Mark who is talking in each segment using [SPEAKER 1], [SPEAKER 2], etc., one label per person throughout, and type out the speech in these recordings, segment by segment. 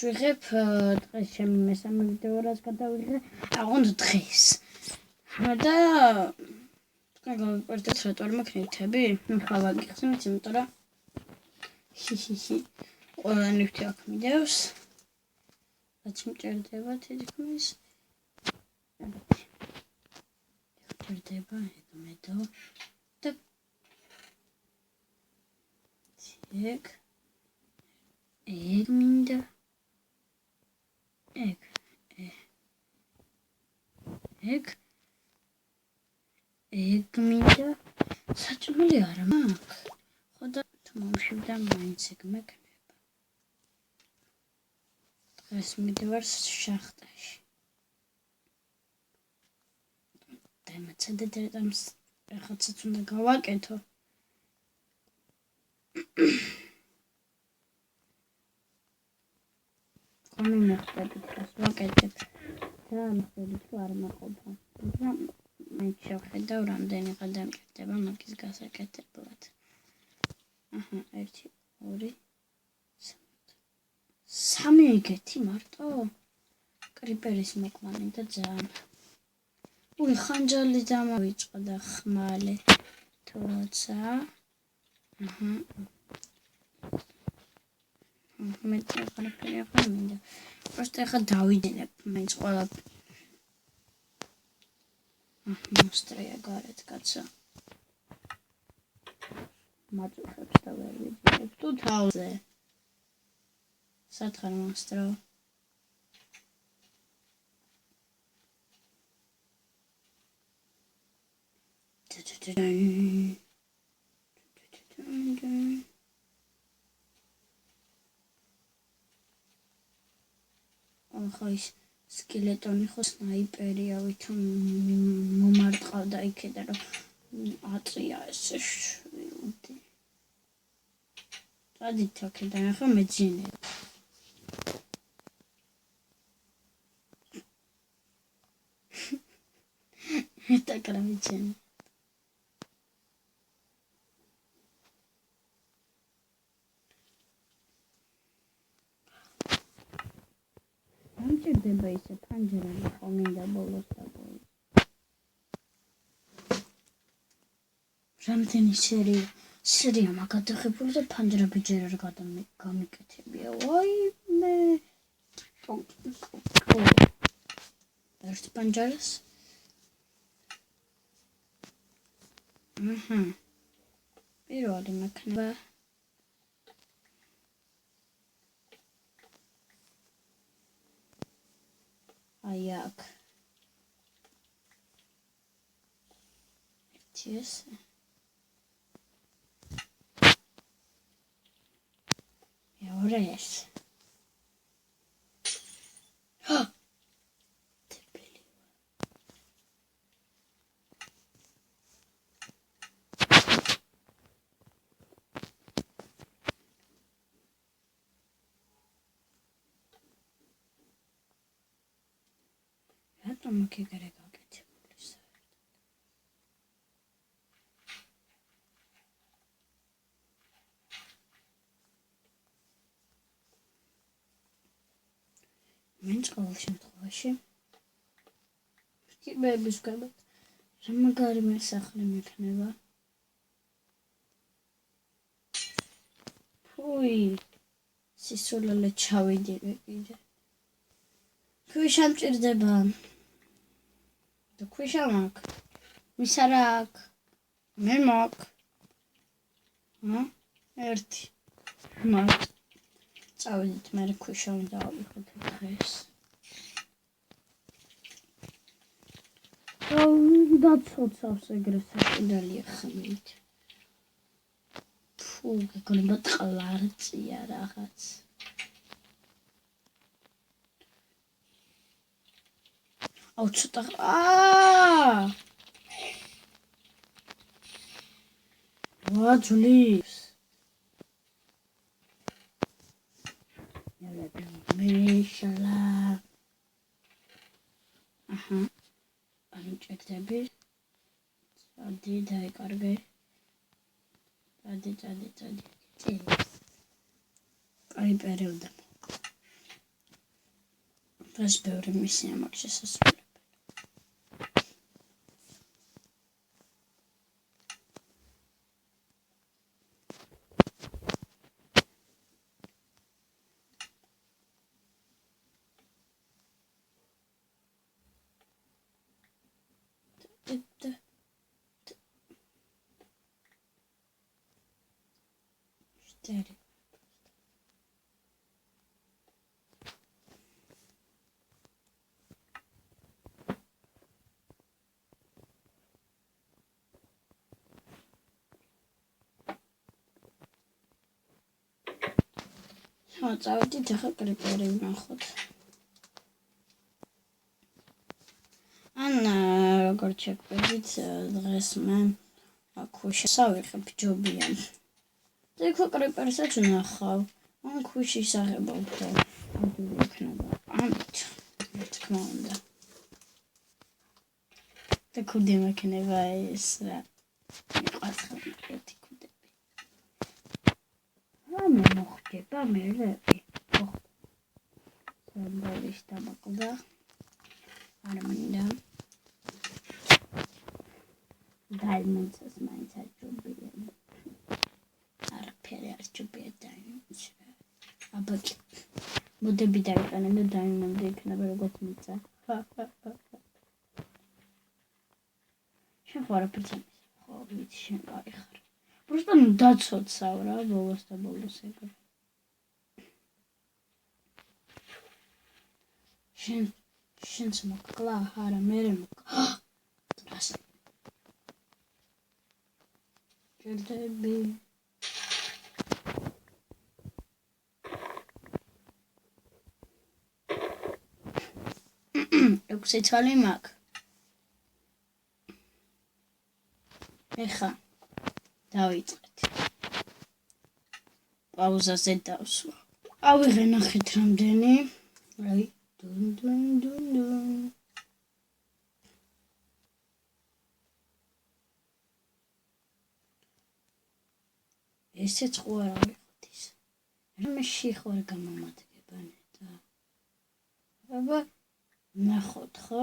[SPEAKER 1] ვიღებ დღეს ჩემი მესამე ვიდეო რაც გადავიღე აღონდ დღეს და თქვენ გავიკვირდეთ რატო არ მაქვს ნივთები? ხალა გიხსნით, იმიტომ რომ ყველა ნივთი აქ მიდევს რაც მჭირდება თითქმის მჭირდება ედმედო და ეგ მინდა ეგ მინდა საჭმელი არა მაქვს ხო და მომშვიდა მაინც ეგ მექნება დღეს მიდივარ შახტაში დამეცადეთ რატომს რაღაცაც უნდა გავაკეთო კონი მეხტებით ხას ვაკეთებ და მეხტებით რომ არ მაყოფა მაგრამ მე შევხედავ რამდენი ღა დამჭირდება მაგის გასაკეთებლად 1 2 3 ეგეთი მარტო კრიპერის მოყვანი და ძალიან უი ხანჯალი დამავიწყდა და ხმალე თორცა მე წაყრაფილი ახლა მინდა просто ახლა დავიდინებ მაინც ყველა მოსტრია გარეთ კაცო მაწუხებს და ვერ ვიძინებ თუ თავზე სათხარ მოსტრო ახლა ის სკელეტონი ხო სნაიპერია ვითომ მომარტყავდა იქედა რომ აწია ესე შვიდი წადით აქედან ახლა მეძინე ეტაკრავიჩენ ამჭირდება ისე ფანჯრები ხო მინდა ბოლოს და ბოლოს რამდენი სერია მაგადაღებული და ფანჯრები ჯერ არ გამიკეთებია ვაიმე ერთ პანჯარას პირველი მექნება აი აქ ესე მეორე ეს ტიპელი რატომ მოგეგრე გაკეთებული საერთოდ მენც ყოველ შემთხვევაში ფიქრების გამო რა მაგარი მოსახლე მექნება ფუი სისულელე ჩავიდივე კიდე ქვიშა მჭირდება და ქვიშა მაქვს ვის არა აქვს მე მაქვს ერთი მაქვს წავიდით მე ქვიშა უნდა ავიღოთ დღეს და ცოცავს ეგრე საჭიდალია ხმით ფუ გეკონება ტყლარწია რაღაც აუ ცოტა ვაძლის მეშალა ანჭეთები წადი დაიკარგე წადი კაი პერიოდა დღეს ბევრი მისია მაქვს შესასრულებელი. Daddy. წავედით ახლა კრიპერი ვნახოთ. ან როგორც შეგვიძლია დღეს მე ქუჩას ავიღებ ჯობიან. იქ კრიპერსაც ვნახავ. ან ქუჩის აღებავ და ადვილი იქნება. ამით რა თქმა უნდა. და კუდი მექნება ეს რა. მიყვარს ხოლმე ერთი კუდები. რამე მოხდება მერები? სამბალის დამაკლდა. არ მინდა. დაიმონცას მაინც აჭუბია. არაფერი არ ჭუბია დაიმონც. აბაკი. მოდები დაიყენე და დაიმონდი იქნება როგორც მიწა. შენ ხარ არაფერს ხო ვიცი შენ კარი ხარ. просто დაცოცავ რა ბოლოს და ბოლოს ეგრე. შენც მოკლა არა მერე მოკლა. რას ჭირდები ექვსი ცალი მაქვს. ეხა დავიწყეთ. პაუზაზე დავსვა. ავიღე ნახეთ რამდენი. აი დუნ. ესეც ხო არ ავიღოთ ის. რამეში ხო არ გამომადგება ნეტა. აბა ნახოთ ხო?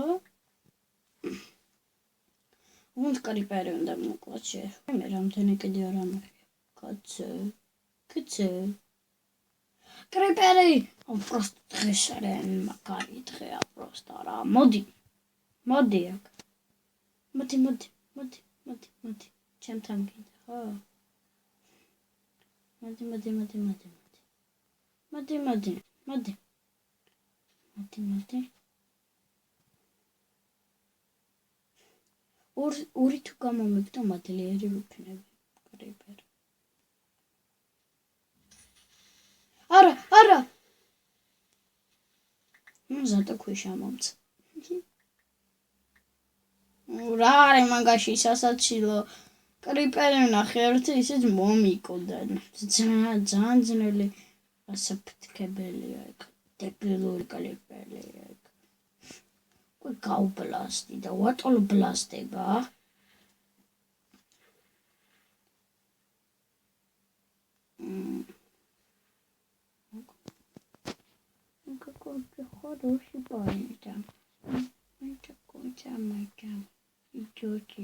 [SPEAKER 1] უნდა კრიპერი უნდა მოკლათ შე. მე რამდენი კიდე არ ამღია. კაცე. კრიპერი! просто დღეს არა მაგარი დღეა просто რა. მოდი აქ. მოდი. ჩემთან გინდა ხო? მოდი. ორი თუ გამომიგდო მადლიერი ვიქნები კრიპერი. არა. ზატო ქვიშა მომცა. რა არის მაგაში სასაცილო კრიპერი ნახე ერთი ისიც მომიკოდა. ძალიან ძნელი გასაფეთქებელია ეგ. დებილური კრიპერია ეგ. გავბლასტი და ვატოლ ბლასტება. Какой-то хороший парень там. Он такой самый там. Идёте.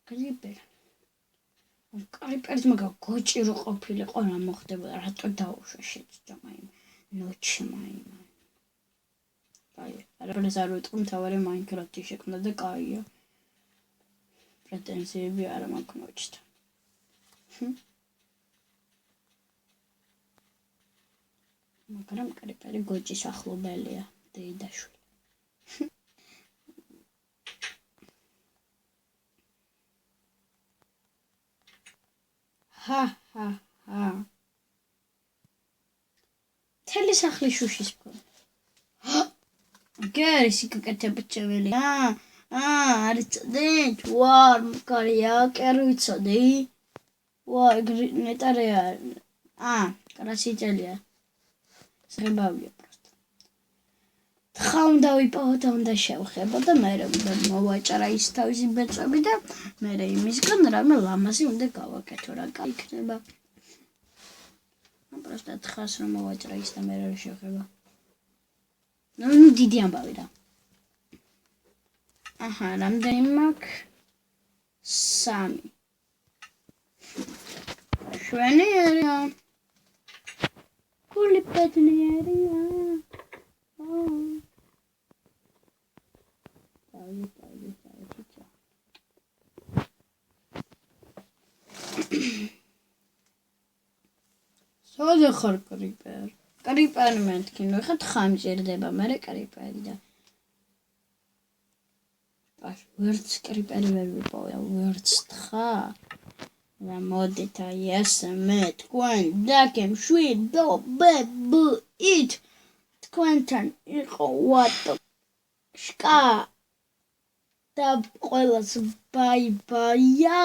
[SPEAKER 1] Крипер. Он крипер მაგა გოჭი რო ყოფილიყო რა მოხდება რატო დაუშვა შეჭამა იმ ნოჩი მაიმა. აი, არაფერს არ ვიტყვი, მთავარი მაინკრაფტი შექმნა და კაია. პრეტენზიები არ მაქვს ნოჩთან. მაგრამ კრიპერი გოჭის ახლობელია, დეიდაშვილი. ჰა. თელი სახლი შუშის მქონე. გერის იკაკეთება ჩეველი. არის წოდეთ? ვარ, მკარია, კერ ვიცოდი. ვა, ნეტარეა. კრასიჭელია. ზღებავია просто. თხა უნდა ვიპოვო და უნდა შევხებო და მე მოვაჭარა ის თავისი ბეწვები და მე იმისგან რამე ლამაზი უნდა გავაკეთო რა იქნება. просто თხას რომ მოვაჭრა ის და მე რა შევხება. ნუ დიდი ამბავი რა. აჰა, რამდენი მაქვს? 3. შვენიერია. გული პედნიერია. სად ხარ კრიპერ? კრიპერი მეთქი, ნუ ხა თხა მჭირდება, მე კრიპერი და ვერც კრიპერი ვერ ვიპოვე, ვერც თხა. და მოდით აი ესე მე თქვენ დაგემშვიდობებით. თქვენთან იყო ვატო შკა და ყველას ბაი ბაია.